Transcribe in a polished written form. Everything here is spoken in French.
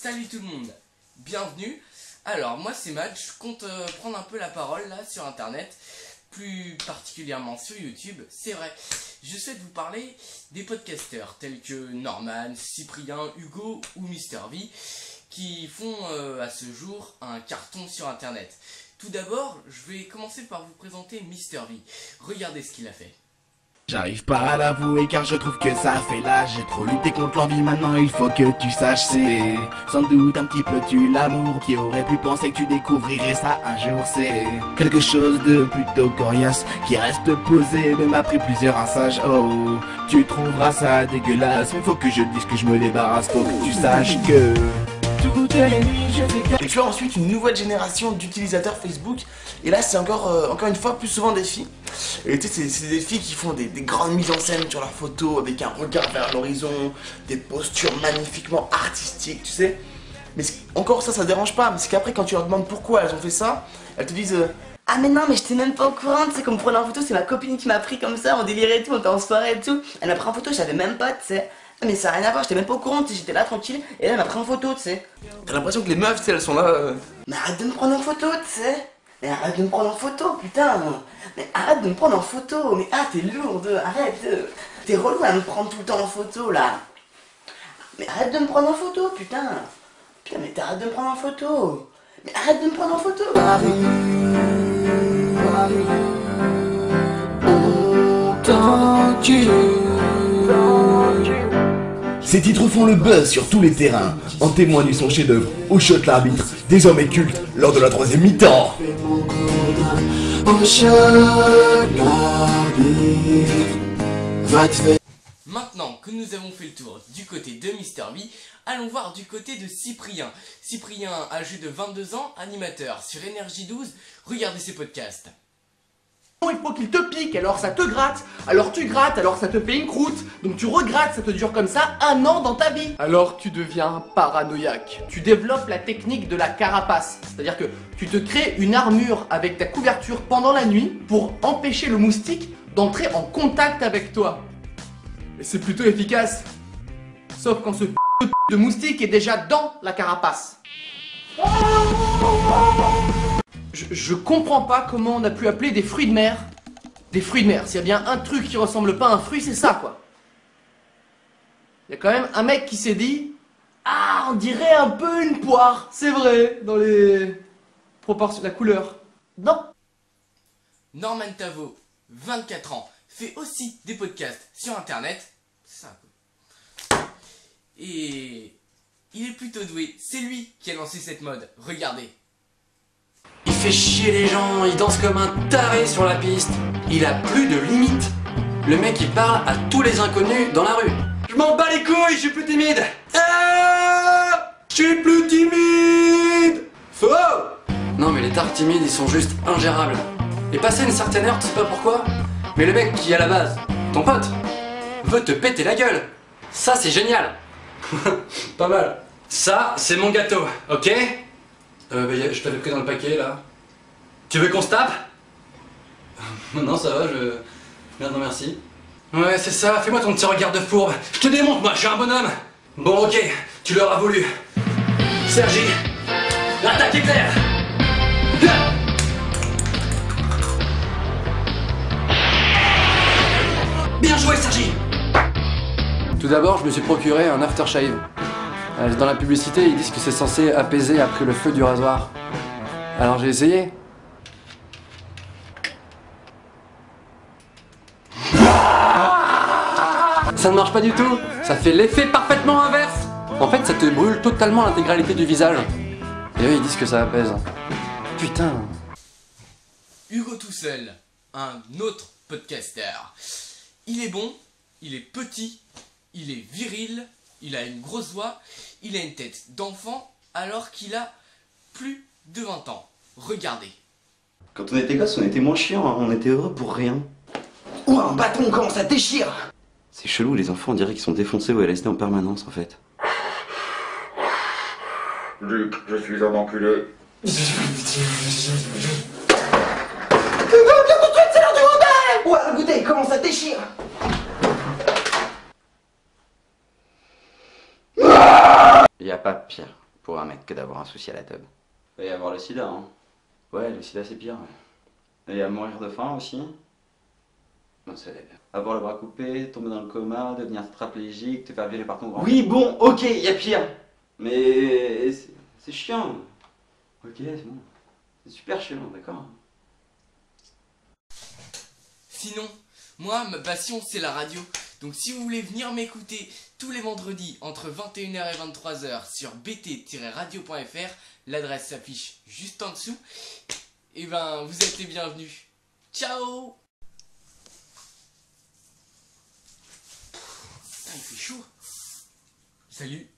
Salut tout le monde, bienvenue. Alors moi c'est Matt, je compte prendre un peu la parole là sur internet, plus particulièrement sur YouTube. C'est vrai, je souhaite vous parler des podcasteurs tels que Norman, Cyprien, Hugo ou Mister V qui font à ce jour un carton sur internet. Tout d'abord, je vais commencer par vous présenter Mister V. Regardez ce qu'il a fait. J'arrive pas à l'avouer car je trouve que ça fait l'âge. J'ai trop lutté contre l'envie, maintenant il faut que tu saches. C'est sans doute un petit peu tu l'amour qui aurait pu penser que tu découvrirais ça un jour. C'est quelque chose de plutôt coriace qui reste posé mais m'a pris plusieurs rinçages. Oh, tu trouveras ça dégueulasse, mais faut que je dise que je me débarrasse. Faut que tu saches que toutes les nuits je décale. Et tu as ensuite une nouvelle génération d'utilisateurs Facebook. Et là c'est encore une fois plus souvent des filles. Et tu sais c'est des filles qui font des grandes mises en scène sur leurs photos, avec un regard vers l'horizon, des postures magnifiquement artistiques, tu sais. Mais encore ça dérange pas, mais c'est qu'après quand tu leur demandes pourquoi elles ont fait ça, elles te disent ah mais non mais j'étais même pas au courant, tu sais, comme me prenait en photo, c'est ma copine qui m'a pris comme ça, on délirait et tout, on était en soirée et tout. Elle m'a pris en photo, je savais même pas, tu sais. Mais ça a rien à voir, j'étais même pas au courant, tu sais, j'étais là tranquille, et là elle m'a pris en photo, tu sais. T'as l'impression que les meufs, tu sais, elles sont là mais arrête de me prendre en photo, tu sais. Mais arrête de me prendre en photo, putain. Mais arrête de me prendre en photo, mais ah t'es lourde, arrête. T'es relou à me prendre tout le temps en photo, là. Mais arrête de me prendre en photo, putain. Putain, mais t'arrêtes de me prendre en photo. Mais arrête de me prendre en photo. Ces titres font le buzz sur tous les terrains. En témoigne son chef-d'œuvre, Au shot l'arbitre, désormais culte lors de la troisième mi-temps. Maintenant que nous avons fait le tour du côté de Mister V, allons voir du côté de Cyprien. Cyprien, âgé de 22 ans, animateur sur Énergie 12, regardez ses podcasts. Il faut qu'il te pique, alors ça te gratte, alors tu grattes, alors ça te fait une croûte, donc tu regrattes, ça te dure comme ça 1 an dans ta vie. Alors tu deviens paranoïaque. Tu développes la technique de la carapace, c'est-à-dire que tu te crées une armure avec ta couverture pendant la nuit pour empêcher le moustique d'entrer en contact avec toi. Et c'est plutôt efficace, sauf quand ce de moustique est déjà dans la carapace. Je comprends pas comment on a pu appeler des fruits de mer des fruits de mer. S'il y a bien un truc qui ressemble pas à un fruit, c'est ça quoi. Il y a quand même un mec qui s'est dit ah, on dirait un peu une poire. C'est vrai, dans les proportions, la couleur. Non. Norman Tavo, 24 ans, fait aussi des podcasts sur internet. Ça, quoi. Et il est plutôt doué. C'est lui qui a lancé cette mode. Regardez. Il fait chier les gens, il danse comme un taré sur la piste. Il a plus de limite. Le mec il parle à tous les inconnus dans la rue. Je m'en bats les couilles, je suis plus timide. Ah, je suis plus timide. Faux. Non mais les tards timides ils sont juste ingérables. Et passé une certaine heure, tu sais pas pourquoi, mais le mec qui à la base, ton pote, veut te péter la gueule. Ça c'est génial. Pas mal. Ça c'est mon gâteau, ok? Je t'avais pris dans le paquet là. Tu veux qu'on se tape? Non ça va, Merde non merci. Ouais c'est ça, fais-moi ton petit regard de fourbe. Je te démonte moi, je suis un bonhomme. Bon ok, tu l'auras voulu. Sergi, l'attaque est claire. Bien joué Sergi. Tout d'abord je me suis procuré un aftershave. Dans la publicité, ils disent que c'est censé apaiser après le feu du rasoir. Alors j'ai essayé. Ça ne marche pas du tout. Ça fait l'effet parfaitement inverse. En fait, ça te brûle totalement l'intégralité du visage. Et eux, ils disent que ça apaise. Putain. Hugo tout seul, un autre podcaster. Il est bon, il est petit, il est viril, il a une grosse voix, il a une tête d'enfant alors qu'il a plus de 20 ans. Regardez. Quand on était gosse, on était moins chiant, hein. On était heureux pour rien. Ouh, un bâton, comment ça déchire. C'est chelou, les enfants on dirait qu'ils sont défoncés au LSD en permanence en fait. Luc, je suis un enculé. C'est l'heure du goûter. Ouais, le goûter, comment ça déchire. Y a pas pire. pour un mec que d'avoir un souci à la teub. Et avoir le sida, hein. Ouais, le sida c'est pire, ouais. Et à mourir de faim aussi. Non, c'est... Avoir le bras coupé, tomber dans le coma, devenir tétraplégique, te faire violer par ton grand... Oui, bon, ok, y a pire. Mais... c'est chiant. Ok, c'est bon. C'est super chiant, d'accord. Sinon, moi, ma passion, c'est la radio. Donc si vous voulez venir m'écouter tous les vendredis entre 21h et 23h sur bt-radio.fr, l'adresse s'affiche juste en dessous, et ben vous êtes les bienvenus. Ciao! Putain, il fait chaud. Salut.